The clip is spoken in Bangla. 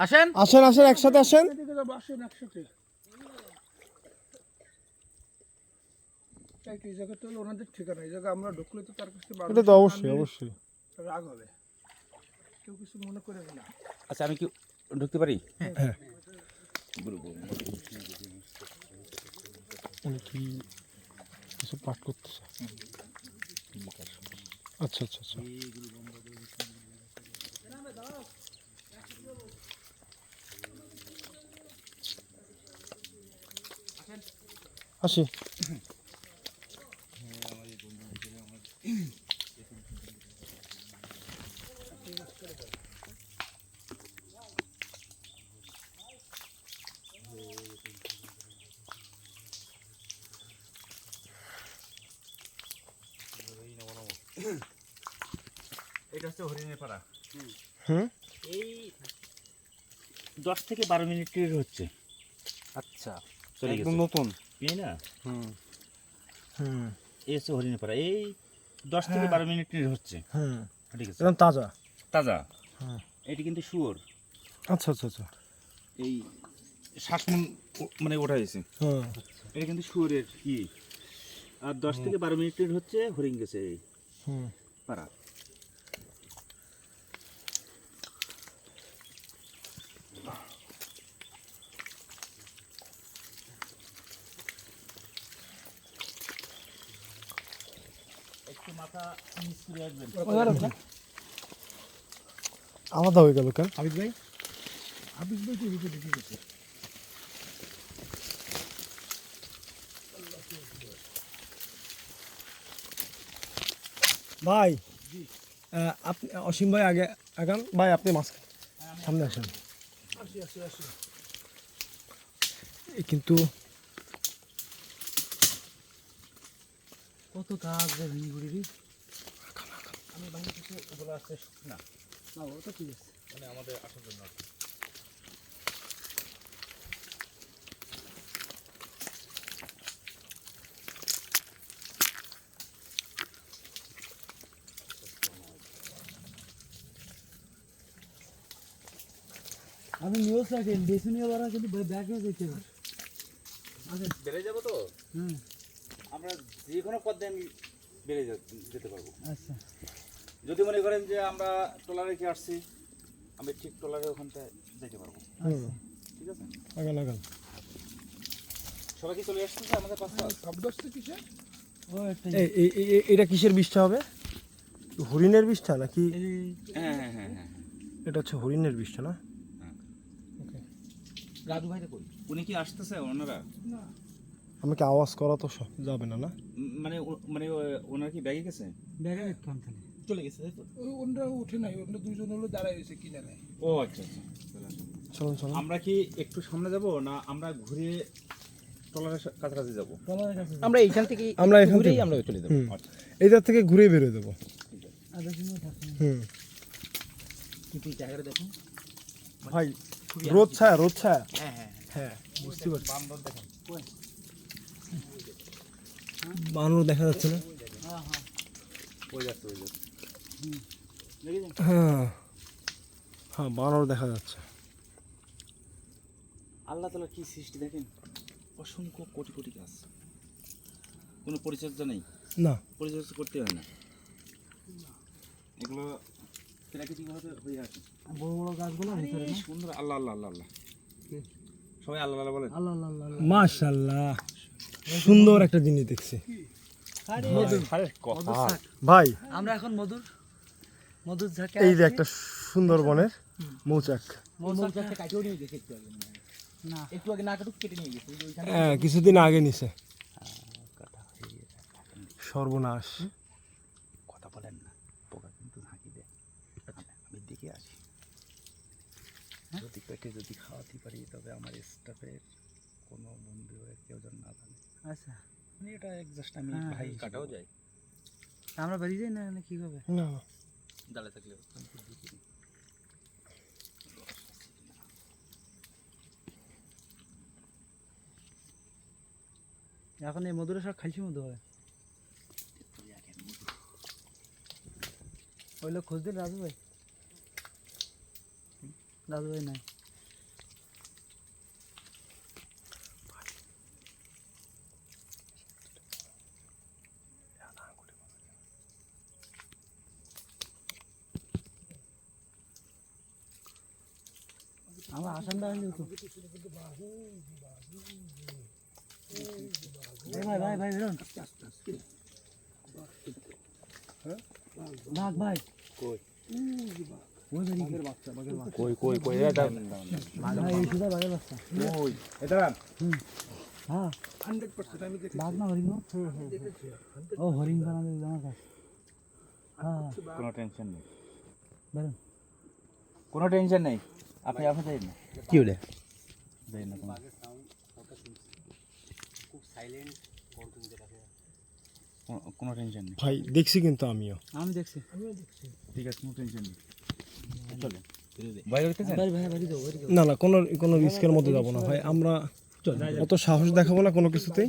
আসেন আসেন আসেন একসাথে আসেন। আসেন একসাথে। এই জায়গাটা হলো ওনাদের ঠিকানা। এই জায়গা আমরা ঢুকলে তো তার কাছে এটা তো অবশ্যই অবশ্যই রাগ হবে, কেউ কিছু মনে করে না। আচ্ছা আমি কি ঢুকতে পারি? হ্যাঁ উনি কি কিছু পাঠ করতেছে? আচ্ছা আচ্ছা আচ্ছা আসি। এটা হচ্ছে হরিণের পাড়া। হুম এই 10 থেকে 12 মিনিটের হচ্ছে। আচ্ছা চলে একদম গেছে নতুন। এই না, হুম হুম এই হচ্ছে হরিণের পাড়া। এই 10 থেকে 12 মিনিটের হচ্ছে। হুম ঠিক আছে, একদম তাজা। তাজা। হুম এটি কিন্তু শুয়োর, আচ্ছা আচ্ছা আচ্ছা এই শ্বাসমূল মানে ওঠা হয়েছে। হুম এটা কিন্তু শুয়োরের কি। আর 10 থেকে 12 মিনিটের হচ্ছে হরিণ গেছে এই হুম পাড়া। একটু মাথা নিচ করে আসবেন। আলাদা হয়ে গেল কেন? হাবিব ভাই তো ভিতরে ঢুকে গেছে। ভাই আপনি অসীম ভাই আগে আগান, ভাই আপনি মাঝখানে সামনে আসেন। আসি। কিন্তু কত কাজ রে ভিড়ি। আমি বাহির থেকে ওগুলো আসছে না, না ওটা ঠিক আছে। মানে আমাদের আসার জন্য। আমি নিউজ রাখেন বেশি নিয়ে বাড়া কিন্তু ব্যাগে যেতে হবে। বেড়ে যাবো তো, হুম আমরা যে কোনো পথে আমি বেড়ে যেতে পারবো। আচ্ছা যদি মনে করেন যে আমরা ট্রলারে কি আসছি, আমি ঠিক ট্রলারে ওখানটায় যেতে পারবো। ঠিক আছে, আগান আগান। সবাই কি চলে আসতেছে আমাদের পাশে? শব্দস্ত কিসে? ও একটা এটা কিসের বিষটা হবে? হরিণের বিষটা নাকি? হ্যাঁ হ্যাঁ হ্যাঁ হ্যাঁ, এটা হচ্ছে হরিণের বিষটা না? রাজু ভাই কই? উনি কি আসতেছে ওনারা? না আমাকে আওয়াজ করা তো যাবে না না? মানে ওনারা কি ব্যাগে গেছে? ব্যাগে একটু খালি চলে গেছে তাই তো? ওনরা উঠে নাই, ওনরা দুইজন হলো দাঁড়ায় রয়েছে কিনারে। ও আচ্ছা আচ্ছা, চলুন চলুন। আমরা কি একটু সামনে যাব না আমরা ঘুরে ট্রলারের কাছাকাছি যাব? টলারের কাছে আমরা এইখান থেকে আমরা এখান ঘুরেই থেকে আমরা চলে যাব। আচ্ছা এইটার থেকে ঘুরে বেরোয় দেবো। আধা দিনও থাকবে। হুম কিন্তু জায়গাটা দেখুন ভাই, রোদ ছায়া রোদ ছায়া। হ্যাঁ হ্যাঁ হ্যাঁ বুঝতে পারছি। বান্দর দেখুন বানর দেখা যাচ্ছে না? হ্যাঁ হ্যাঁ ওই যাচ্ছে দেখেছেন? হ্যাঁ হ্যাঁ বানর দেখা যাচ্ছে। আল্লাহ তাআলার কি সৃষ্টি দেখেন, অসংখ্য কোটি কোটি গাছ, কোনো পরিচর্যা নেই, না পরিচর্যা করতে হয় না, এগুলো প্রাকৃতিকভাবে হয়ে আছে। বড় বড় গাছগুলো ভিতরে এই সুন্দর। আল্লাহ আল্লাহ আল্লাহ আল্লাহ, সবাই আল্লাহ আল্লাহ বলেন। আল্লাহ আল্লাহ আল্লাহ। মাশাআল্লাহ, সুন্দর একটা জিনিস দেখছি আরে কথা ভাই। আমরা এখন মধুর ঝাঁকে এই যে একটা সুন্দরবনের মৌচাক। মৌচাকটা কাটিয়ে নিয়ে গেছে একটু আগে। না একটু আগে না কাটুক কেটে নিয়ে গেছে ওইখানে। হ্যাঁ কিছুদিন আগে নিছে। সর্বনাশ। কথা বলেন না, পোকা কিন্তু ঝাঁকি দেয়। আমি দেখে আসি, যদি পেটে যদি খাওয়াতে পারি তবে আমার স্টাফের কোনো বন্ধু কেউ যেন না জানে। আচ্ছা মানে এটা জাস্ট আমি হ্যাঁ, ভাই কাটাও যায় আমরা বেরিয়ে যাই না কি হবে? না ডালে থাকলে আমি তো দেখি নি। এখন এই মধুরে সব খালছি মধু হবে। ওই লোক খোঁজ দিন রাজু ভাই নাই। আমার আসামটা আসলে তো ভাই ভাই ভাই বেরোন বাঘ ভাই কই ওই কই এটা ভাই এই সুদা বাঘের বাচ্চা কই এটা হ্যাঁ 100% আমি দেখি বাঘ না হরিণ না? ও হরিণ বানাতে আমার কাছে হ্যাঁ কোনো টেনশন নেই বেরোন কোনো টেনশন নেই আপনি যাই না কি ওটা যাই না কোনো টেনশন নেই ভাই দেখছি কিন্তু আমিও আমি দেখছি ঠিক আছে কোনো টেনশন নেই চলে বাইরে উঠতেছেন বাড়ি ভাই বাড়ি যাও বাড়ি যাও না না কোনো রিস্কের মধ্যে যাবো না ভাই আমরা অত সাহস দেখাবো না কোনো কিছুতেই